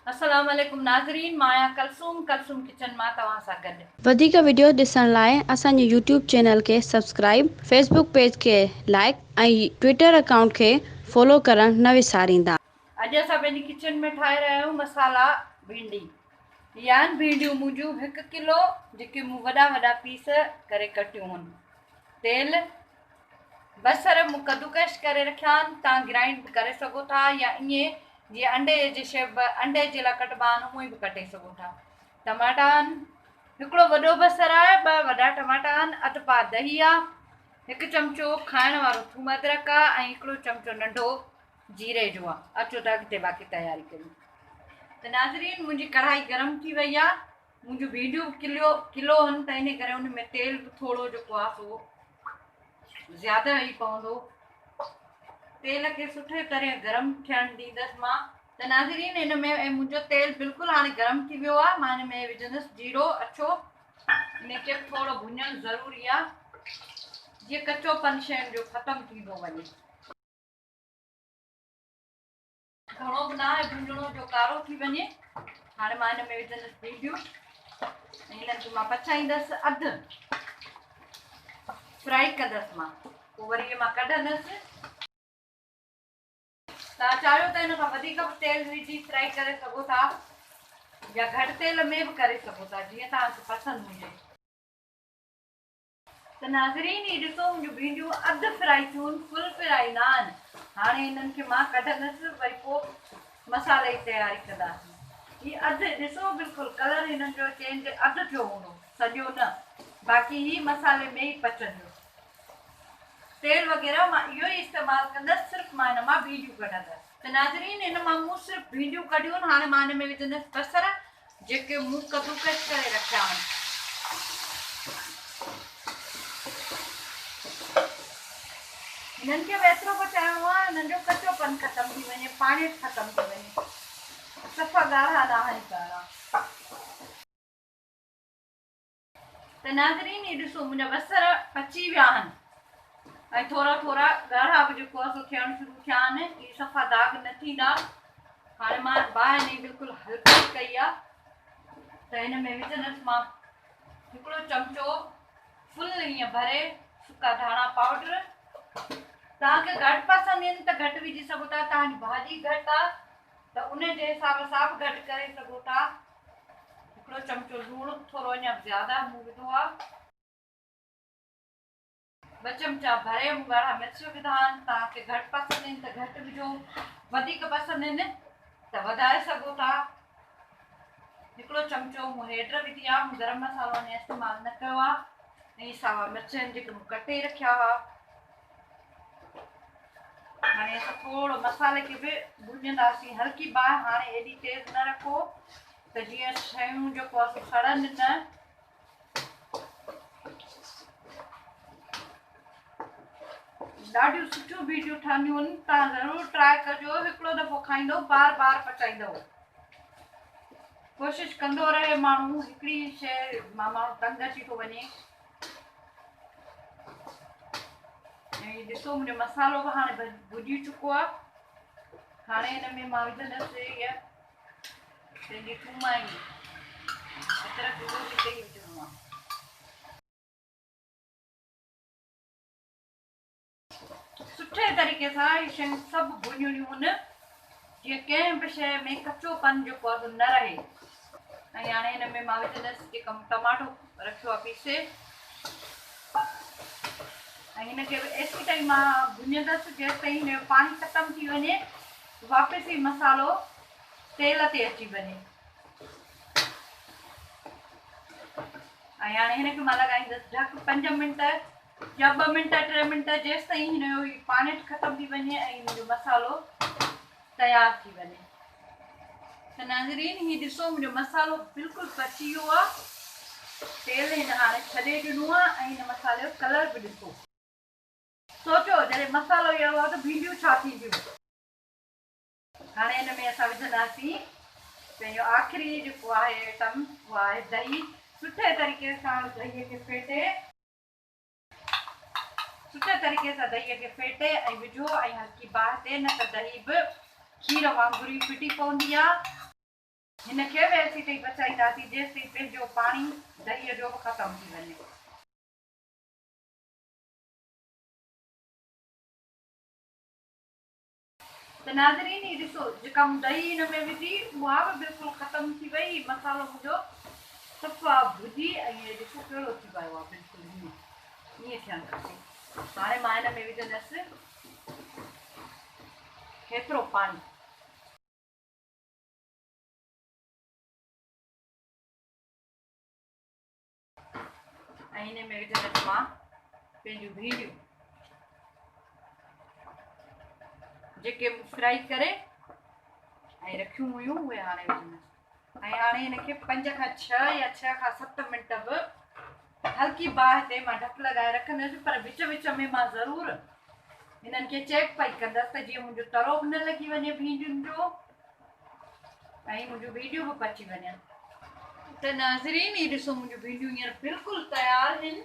अस्सलाम वालेकुम नाज़रीन, मां कलसूम किचन मां तव्हां सां गॾु। वधिक वीडियो ॾिसण लाइ असांजे यूट्यूब चैनल खे सब्सक्राइब, फेसबुक पेज खे लाइक ऐं ट्विटर अकाउंट खे फॉलो करणु न विसारींदा। अॼु असां पंहिंजी किचन में ठाहे रहिया आहियूं मसाला भिंडी। इहे आहिनि भिंडियूं मुंहिंजूं 1 किलो, जेके मूं वॾा वॾा पीस करे कटियूं आहिनि। तेल, बसर मूं कद्दूकश करे रखिया आहिनि, तव्हां ग्राइंड करे सघो था या ईअं जीअं अंडे जे शेप अंडे जे लाइ कटबा आहिनि उहे बि कटे सघो था। टमाटा आहिनि, हिकिड़ो वॾो बसर आहे, 2 वॾा टमाटा आहिनि, अधु पा दही आहे, 1 चमचो खाइण वारो थूम अदरक आहे ऐं 1 चमचो नंढो जीरे जो आहे। अचो त अॻिते बाक़ी तयारी कयूं। त नाज़रीन, मुंहिंजी कढ़ाई गरम थी वई आहे। मुंहिंजूं भिंडियूं किलो आहिनि, त इन करे उन में तेल बि थोरो जेको आहे सो ज़्यादा ई पवंदो। तेल खे सुठे तरह गरम थियणु ॾींदसि मां। त नाज़रीन, इन में मुंहिंजो तेल बिल्कुलु हाणे गरम थी वियो आहे। मां हिन में विझंदसि जीरो अछो। इनखे थोरो भुञणु ज़रूरी आहे जीअं कचोपन शयुनि जो ख़तमु थींदो वञे। घणो बि न आहे भुञणो जो कारो थी वञे। हाणे मां हिन में विझंदसि भिंडियूं ऐं हिननि खे मां पचाईंदसि, अधु फ्राई कंदसि मां, पोइ वरी इहे मां कढंदसि। तव्हां चाहियो त हिन खां वधीक बि तेल विझी फ्राई करे सघो था या घटि तेल में बि करे सघो था, जीअं तव्हांखे पसंदि हुजे। त नाज़रीन, ही ॾिसो मुंहिंजूं भिंडियूं अधु फ्राई थियूं आहिनि, फुल फ्राई न आहिनि। हाणे हिननि खे मां कढंदसि, वरी पोइ मसाले जी तयारी कंदासीं। ही अधु ॾिसो, बिल्कुलु कलर हिननि जो चेंज अधु थियो हूंदो, सॼो न, बाक़ी ही मसाले में ई पचंदो। तेल वग़ैरह मां इहो ई इस्तेमालु कंदसि, सिर्फ़ु मां हिन मां भिंडियूं कढंदसि। त नाज़रीन, हिन मां मूं सिर्फ़ु भिंडियूं कढियूं आहिनि। हाणे मां हिन में विझंदसि बसर, जेके मूं कद्दूकस करे रखिया आहिनि। हिननि खे बि एतिरो पचाइणो आहे हिननि जो कचोपन ख़तमु थी वञे, पाणी ख़तमु थी वञे, सफ़ा ॻाढ़ा न आहिनि कारा। त नाज़रीन, ही ॾिसो मुंहिंजा बसर पची विया आहिनि ऐं थोरा थोरा ॻाढ़ा बि जेको आहे सो थियणु शुरू थिया आहिनि। इहे सफ़ा दाग न थींदा। हाणे मां बाहि हिन बिल्कुलु हल्की कई आहे, त हिन में विझंदसि मां 1 चमचो फुल ईअं भरे सुका धाणा पाउडर। तव्हांखे घटि पसंदि आहिनि त घटि विझी सघो था, तव्हांजी भाॼी घटि आहे त उन जे हिसाब सां बि घटि करे सघो था। 1 चमचो लूणु, थोरो अञा ज़्यादा मूं विधो आहे। 2 चमचा भरे मूं ॻाढ़ा मिर्च विधा आहिनि। तव्हांखे घटि पसंदि आहिनि त घटि विझो, वधीक पसंदि आहिनि त वधाए सघो था। 1 चमचो मूं हेड विधी आहे। मूं गरम मसालो अञा इस्तेमालु न कयो आहे। ऐं सावा मिर्च आहिनि जेके मूं कटे रखिया हुआ। हाणे असां थोरो मसाले खे बि भुञंदासीं, हल्की बाहि। हाणे एॾी तेज़ न रखो त जीअं शयूं जेको आहे सो सड़नि न। ॾाढियूं सुठियूं भिंडियूं ठहंदियूं आहिनि, तव्हां ज़रूरु ट्राए कजो। हिकिड़ो दफ़ो खाईंदो बार बार पचाईंदव। कोशिशि कंदो रहे माण्हू, हिकिड़ी शइ मां माण्हू तंग अची थो वञे। ऐं ॾिसो मुंहिंजो मसालो बि हाणे भुॼी चुको आहे। हाणे हिन में मां विझंदसि इहा पंहिंजी थूम ऐं अदरक जो बि हिते ई विझणो आहे। सुठे तरीक़े सां इहे शयूं सभु भुञणियूं आहिनि, जीअं कंहिं बि शइ में कचोपन जेको आहे न रहे। ऐं हाणे हिन में मां विझंदसि जेका टमाटो रखियो आहे पीसे, ऐं हिनखे एसी ताईं मां भुञंदसि जेसि ताईं हिन जो पाणी ख़तमु थी वञे, वापसि ई मसालो तेल ते अची वञे। ऐं हाणे हिनखे मां लॻाईंदसि ढक 5 मिंट या 2 मिंट 3 मिंट, जेसि ताईं हिन जो पाणी ख़तमु थी वञे ऐं हिन जो मसालो तयारु थी वञे। त नाज़रीन, हीउ ॾिसो मुंहिंजो मसालो बिल्कुलु पची वियो आहे। तेल हिन हाणे छॾे ॾिनो आहे ऐं हिन मसाले जो कलर बि ॾिसो। सोचो जॾहिं मसालो इहो आहे त भिंडियूं छा थींदियूं। हाणे हिन में असां विझंदासीं पंहिंजो आख़िरी जेको आहे आइटम, उहो आहे दही। सुठे तरीक़े सां दहीअ खे फेटे, सुठे तरीक़े सां दहीअ खे फेटे ऐं विझो, ऐं हल्की बाहि ते, न त दही बि खीर वांगुरु ई फिटी पवंदी आहे। हिनखे बि एसी ताईं पचाईंदासीं जेसि ताईं पंहिंजो पाणी दहीअ जो बि ख़तमु थी वञे। त नाज़रीन ही ॾिसो जेका दही हिन में विधी उहा बि बिल्कुलु ख़तमु थी वई, मसालो मुंहिंजो सफ़ा भुॼी ऐं इहे ॾिसो कहिड़ो थी पियो आहे, बिल्कुलु ईअं थियणु खपे। हाणे मां हिन में विझंदसि हेतिरो पाणी, ऐं हिन में विझंदसि मां पंहिंजूं भींडियूं जेके फ्राई करे ऐं रखियूं हुयूं उहे हाणे विझंदसि। ऐं हाणे हिनखे 5 खां 6 या 6 खां 7 मिंट बि हल्की बाहि ते मां ढक लॻाए रखंदसि, पर विच विच में मां ज़रूरु हिननि खे चेक पई कंदसि त जीअं मुंहिंजो तरो बि न लॻी वञे भींडियुनि जो ऐं मुंहिंजूं भींडियूं बि पची वञनि। त नाज़रीन ही ॾिसो मुंहिंजूं भींडियूं हींअर बिल्कुलु तयारु आहिनि।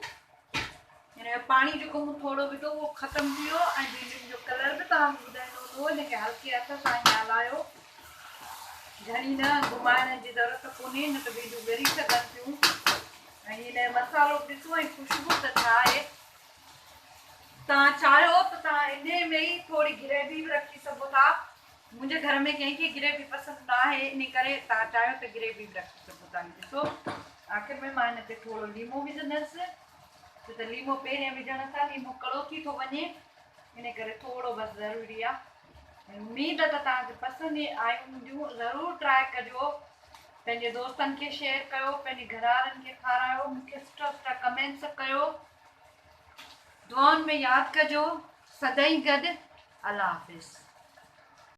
हिन जो पाणी जेको मूं थोरो विधो उहो ख़तमु थी वियो ऐं भींडियुनि जो कलर बि तव्हांखे ॿुधाईंदो हूंदो। हिनखे हल्के हथ सां ईअं हलायो, घणी न घुमाइण जी ज़रूरत कोन्हे, न त भींडियूं ॻरी सघनि थियूं। ऐं हिन जो मसालो ॾिसो ऐं ख़ुशबू त छा आहे। तव्हां चाहियो त तव्हां इन में ई थोरी ग्रेवी बि रखी सघो था। मुंहिंजे घर में कंहिंखे ग्रेवी पसंदि न आहे, इन करे तव्हां चाहियो त ग्रेवी बि रखी सघो था। ॾिसो आख़िर में मां हिन ते थोरो लीमो विझंदसि, छो त लीमो पहिरियों विझण सां लीमो कड़ो थी थो वञे, इन करे थोरो बसि ज़रूरी आहे। उमेद त तव्हांखे पसंदि आयूं हूंदियूं, ज़रूरु ट्राए कजो, पंहिंजे दोस्तनि खे शेयर कयो, पंहिंजे घरवारनि खे खारायो, मूंखे सुठा सुठा कमेंट्स कयो, दुआउनि में यादि कजो। सदाईं गॾु। अल्लाह हाफ़िज़।